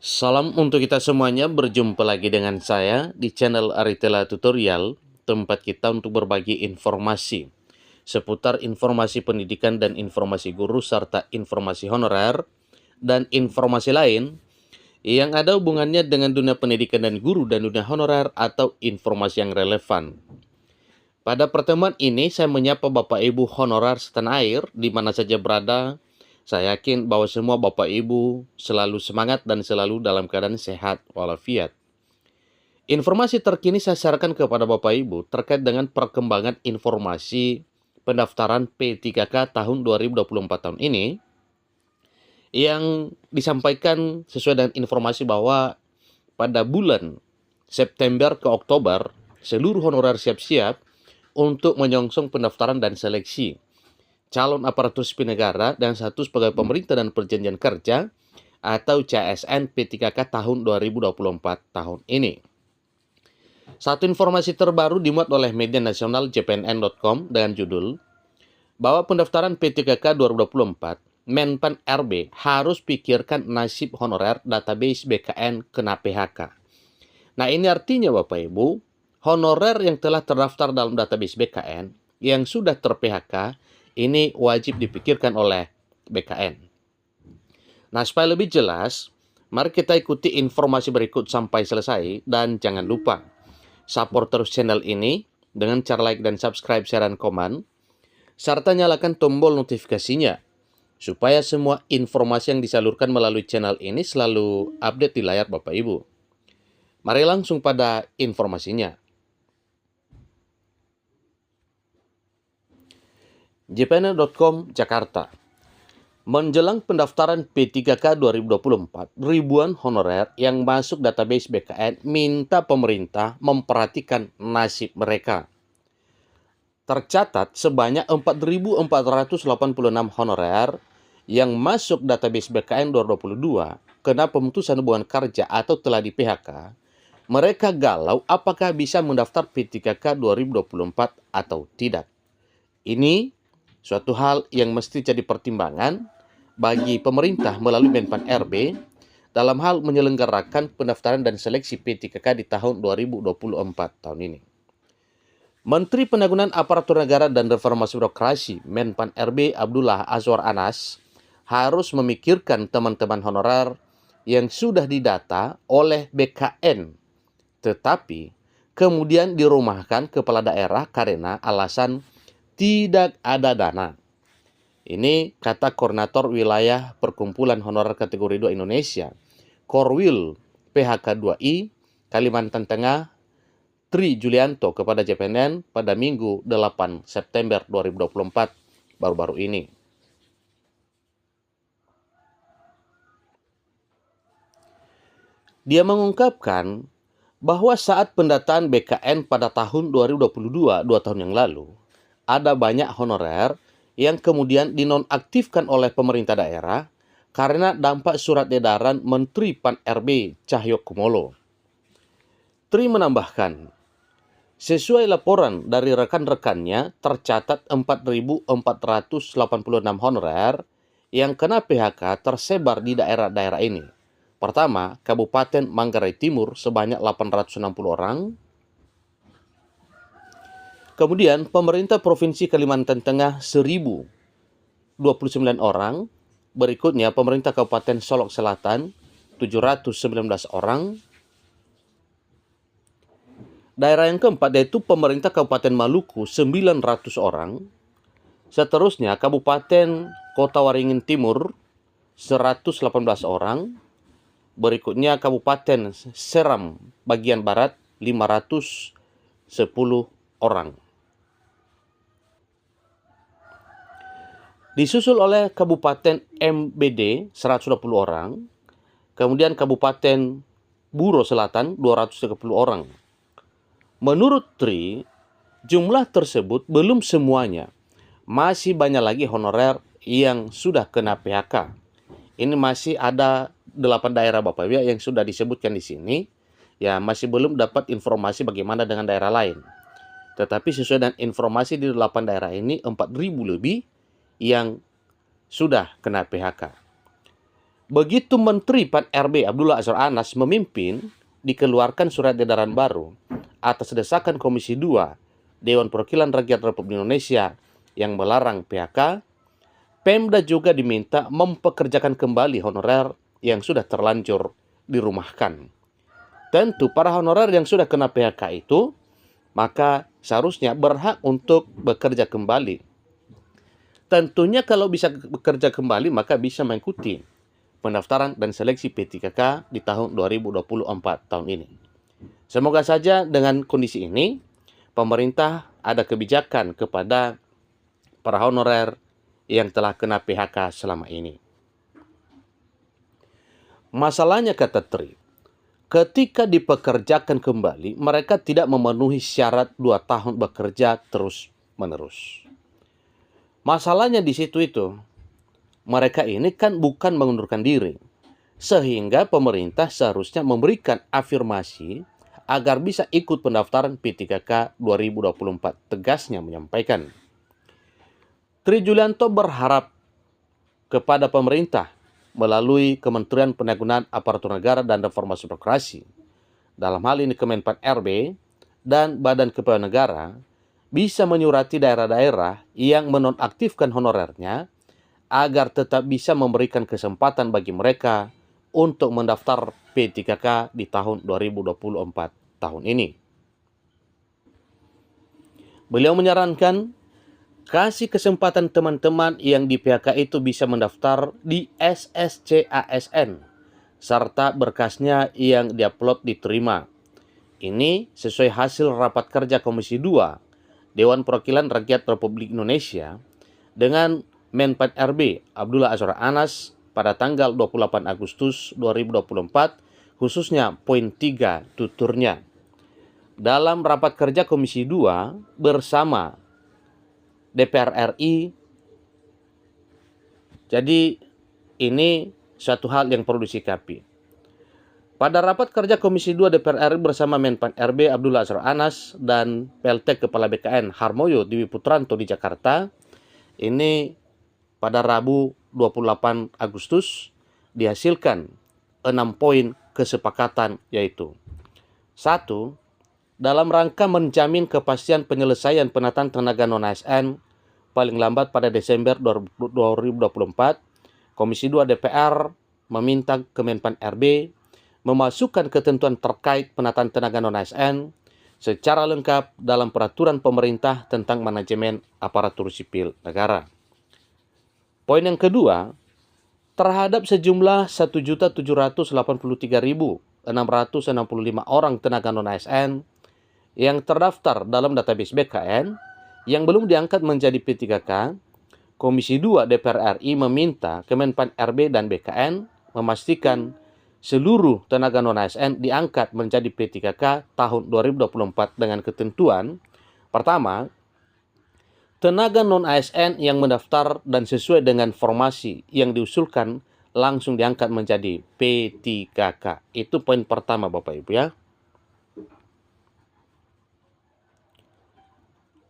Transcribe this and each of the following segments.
Salam untuk kita semuanya, berjumpa lagi dengan saya di channel Aritela Tutorial, tempat kita untuk berbagi informasi seputar informasi pendidikan dan informasi guru serta informasi honorer dan informasi lain yang ada hubungannya dengan dunia pendidikan dan guru dan dunia honorer atau informasi yang relevan. Pada pertemuan ini saya menyapa Bapak Ibu honorer setanah air di mana saja berada. Saya yakin bahwa semua Bapak Ibu selalu semangat dan selalu dalam keadaan sehat walafiat. Informasi terkini saya sarankan kepada Bapak Ibu terkait dengan perkembangan informasi pendaftaran P3K tahun 2024 tahun ini yang disampaikan sesuai dengan informasi bahwa pada bulan September ke Oktober seluruh honorer siap-siap untuk menyongsong pendaftaran dan seleksi calon aparatur sipil negara dan status pegawai pemerintah dan perjanjian kerja atau CASN P3K tahun 2024 tahun ini. Satu informasi terbaru dimuat oleh media nasional jpnn.com dengan judul bahwa pendaftaran P3K 2024 Menpan RB harus pikirkan nasib honorer database BKN kena PHK. Nah, ini artinya Bapak Ibu, honorer yang telah terdaftar dalam database BKN yang sudah ter-PHK ini wajib dipikirkan oleh BKN. Nah, supaya lebih jelas, mari kita ikuti informasi berikut sampai selesai dan jangan lupa support terus channel ini dengan cara like dan subscribe, share, dan komen, serta nyalakan tombol notifikasinya supaya semua informasi yang disalurkan melalui channel ini selalu update di layar Bapak Ibu. Mari langsung pada informasinya. jpnn.com Jakarta. Menjelang pendaftaran P3K 2024, ribuan honorer yang masuk database BKN minta pemerintah memperhatikan nasib mereka. Tercatat sebanyak 4.486 honorer yang masuk database BKN 2022 kena pemutusan hubungan kerja atau telah di-PHK. Mereka galau apakah bisa mendaftar P3K 2024 atau tidak. Ini suatu hal yang mesti jadi pertimbangan bagi pemerintah melalui Menpan RB dalam hal menyelenggarakan pendaftaran dan seleksi P3K di tahun 2024 tahun ini. Menteri Penanggulangan Aparatur Negara dan Reformasi Birokrasi Menpan RB Abdullah Azwar Anas harus memikirkan teman-teman honorer yang sudah didata oleh BKN tetapi kemudian dirumahkan kepala daerah karena alasan tidak ada dana. Ini kata Koordinator Wilayah Perkumpulan Honorer Kategori 2 Indonesia, Korwil PHK 2I, Kalimantan Tengah, Tri Julianto kepada JPNN pada Minggu 8 September 2024 baru-baru ini. Dia mengungkapkan bahwa saat pendataan BKN pada tahun 2022, 2 tahun yang lalu, ada banyak honorer yang kemudian dinonaktifkan oleh pemerintah daerah karena dampak surat edaran Menteri Pan RB Cahyokumolo. Tri menambahkan, sesuai laporan dari rekan-rekannya tercatat 4.486 honorer yang kena PHK tersebar di daerah-daerah ini. Pertama, Kabupaten Manggarai Timur sebanyak 860 orang. Kemudian, pemerintah Provinsi Kalimantan Tengah 1.029 orang. Berikutnya, pemerintah Kabupaten Solok Selatan 719 orang. Daerah yang keempat yaitu pemerintah Kabupaten Maluku 900 orang. Seterusnya, Kabupaten Kota Waringin Timur 118 orang. Berikutnya Kabupaten Seram bagian Barat 510 orang. Disusul oleh Kabupaten MBD 120 orang. Kemudian Kabupaten Buro Selatan 230 orang. Menurut Tri, jumlah tersebut belum semuanya. Masih banyak lagi honorer yang sudah kena PHK. Ini masih ada 8 daerah Bapak Ibu yang sudah disebutkan di sini, ya masih belum dapat informasi bagaimana dengan daerah lain. Tetapi sesuai dengan informasi di 8 daerah ini, 4.000 lebih yang sudah kena PHK. Begitu Menteri Pan-RB Abdullah Azwar Anas memimpin, dikeluarkan surat edaran baru atas desakan Komisi 2 Dewan Perwakilan Rakyat Republik Indonesia yang melarang PHK. Pemda juga diminta mempekerjakan kembali honorer yang sudah terlanjur dirumahkan. Tentu para honorer yang sudah kena PHK itu maka seharusnya berhak untuk bekerja kembali. Tentunya kalau bisa bekerja kembali maka bisa mengikuti pendaftaran dan seleksi P3K di tahun 2024 tahun ini. Semoga saja dengan kondisi ini, pemerintah ada kebijakan kepada para honorer yang telah kena PHK selama ini. Masalahnya kata Tri, ketika dipekerjakan kembali, mereka tidak memenuhi syarat 2 tahun bekerja terus-menerus. Masalahnya di situ itu, mereka ini kan bukan mengundurkan diri. Sehingga pemerintah seharusnya memberikan afirmasi agar bisa ikut pendaftaran P3K 2024. Tegasnya menyampaikan. Tri Julianto berharap kepada pemerintah melalui Kementerian Pendayagunaan Aparatur Negara dan Reformasi Birokrasi, dalam hal ini Kemenpan RB dan Badan Kepegawaian Negara, bisa menyurati daerah-daerah yang menonaktifkan honorernya agar tetap bisa memberikan kesempatan bagi mereka untuk mendaftar P3K di tahun 2024 tahun ini. Beliau menyarankan kasih kesempatan teman-teman yang di PHK itu bisa mendaftar di SSC-ASN serta berkasnya yang diupload diterima. Ini sesuai hasil rapat kerja Komisi 2 Dewan Perwakilan Rakyat Republik Indonesia dengan Menpan RB Abdullah Azwar Anas pada tanggal 28 Agustus 2024, khususnya poin 3 tuturnya. Dalam rapat kerja Komisi 2 bersama DPR RI, jadi ini suatu hal yang perlu disikapi. Pada rapat kerja Komisi 2 DPR RI bersama Menpan RB Abdullah Azwar Anas dan PLT Kepala BKN Harmoyo Dwi Putranto di Jakarta, ini pada Rabu 28 Agustus dihasilkan 6 poin kesepakatan, yaitu 1. Dalam rangka menjamin kepastian penyelesaian penataan tenaga non-ASN paling lambat pada Desember 2024, Komisi 2 DPR meminta Kemenpan RB memasukkan ketentuan terkait penataan tenaga non-ASN secara lengkap dalam peraturan pemerintah tentang manajemen aparatur sipil negara. Poin yang kedua, terhadap sejumlah 1.783.665 orang tenaga non-ASN yang terdaftar dalam database BKN yang belum diangkat menjadi P3K, Komisi 2 DPR RI meminta Kemenpan RB dan BKN memastikan seluruh tenaga non-ASN diangkat menjadi P3K tahun 2024 dengan ketentuan, pertama, tenaga non-ASN yang mendaftar dan sesuai dengan formasi yang diusulkan langsung diangkat menjadi P3K. Itu poin pertama Bapak Ibu ya.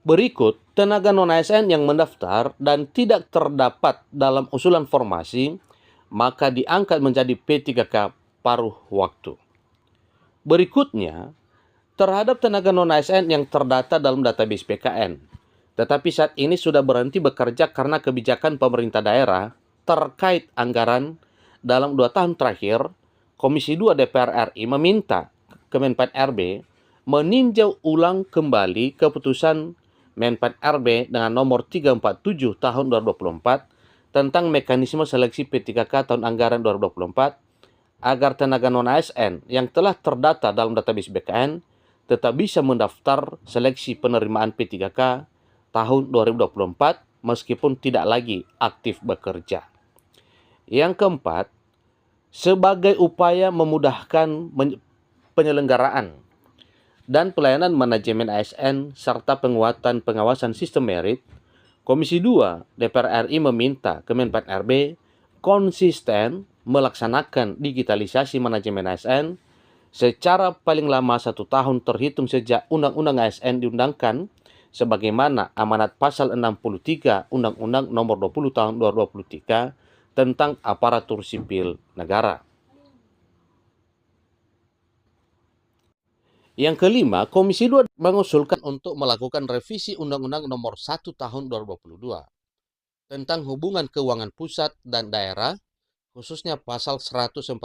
Berikut, tenaga non-ASN yang mendaftar dan tidak terdapat dalam usulan formasi, maka diangkat menjadi P3K paruh waktu. Berikutnya, terhadap tenaga non-ASN yang terdata dalam database BKN, tetapi saat ini sudah berhenti bekerja karena kebijakan pemerintah daerah terkait anggaran dalam 2 tahun terakhir, Komisi 2 DPR RI meminta Kemenpan RB meninjau ulang kembali keputusan Menpan RB dengan nomor 347 tahun 2024 tentang mekanisme seleksi P3K tahun anggaran 2024 agar tenaga non-ASN yang telah terdata dalam database BKN tetap bisa mendaftar seleksi penerimaan P3K tahun 2024 meskipun tidak lagi aktif bekerja. Yang keempat, sebagai upaya memudahkan penyelenggaraan dan pelayanan manajemen ASN serta penguatan pengawasan sistem merit, Komisi 2 DPR RI meminta Kemenpan RB konsisten melaksanakan digitalisasi manajemen ASN secara paling lama 1 tahun terhitung sejak Undang-Undang ASN diundangkan sebagaimana amanat pasal 63 Undang-Undang nomor 20 tahun 2023 tentang aparatur sipil negara. Yang kelima, Komisi 2 mengusulkan untuk melakukan revisi Undang-Undang Nomor 1 Tahun 2022 tentang hubungan keuangan pusat dan daerah, khususnya pasal 146,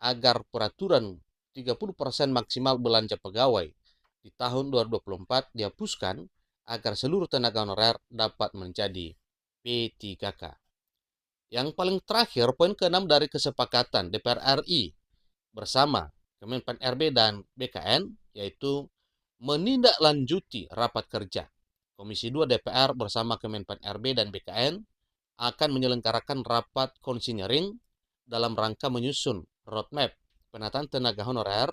agar peraturan 30% maksimal belanja pegawai di tahun 2024 dihapuskan agar seluruh tenaga honorer dapat menjadi P3K. Yang paling terakhir, poin ke-6 dari kesepakatan DPR RI bersama Kemenpan RB dan BKN, yaitu menindaklanjuti rapat kerja. Komisi 2 DPR bersama Kemenpan RB dan BKN akan menyelenggarakan rapat konsinyering dalam rangka menyusun roadmap penataan tenaga honorer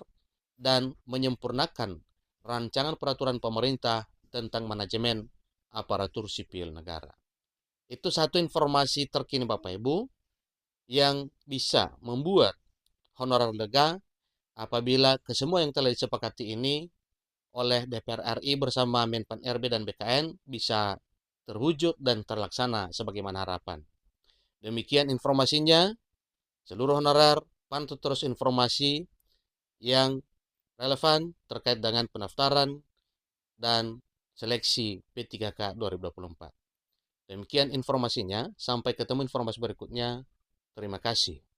dan menyempurnakan rancangan peraturan pemerintah tentang manajemen aparatur sipil negara. Itu satu informasi terkini Bapak Ibu yang bisa membuat honorer lega apabila kesemua yang telah disepakati ini oleh DPR RI bersama Menpan RB dan BKN bisa terwujud dan terlaksana sebagaimana harapan. Demikian informasinya. Seluruh honorer pantau terus informasi yang relevan terkait dengan pendaftaran dan seleksi P3K 2024. Demikian informasinya. Sampai ketemu informasi berikutnya. Terima kasih.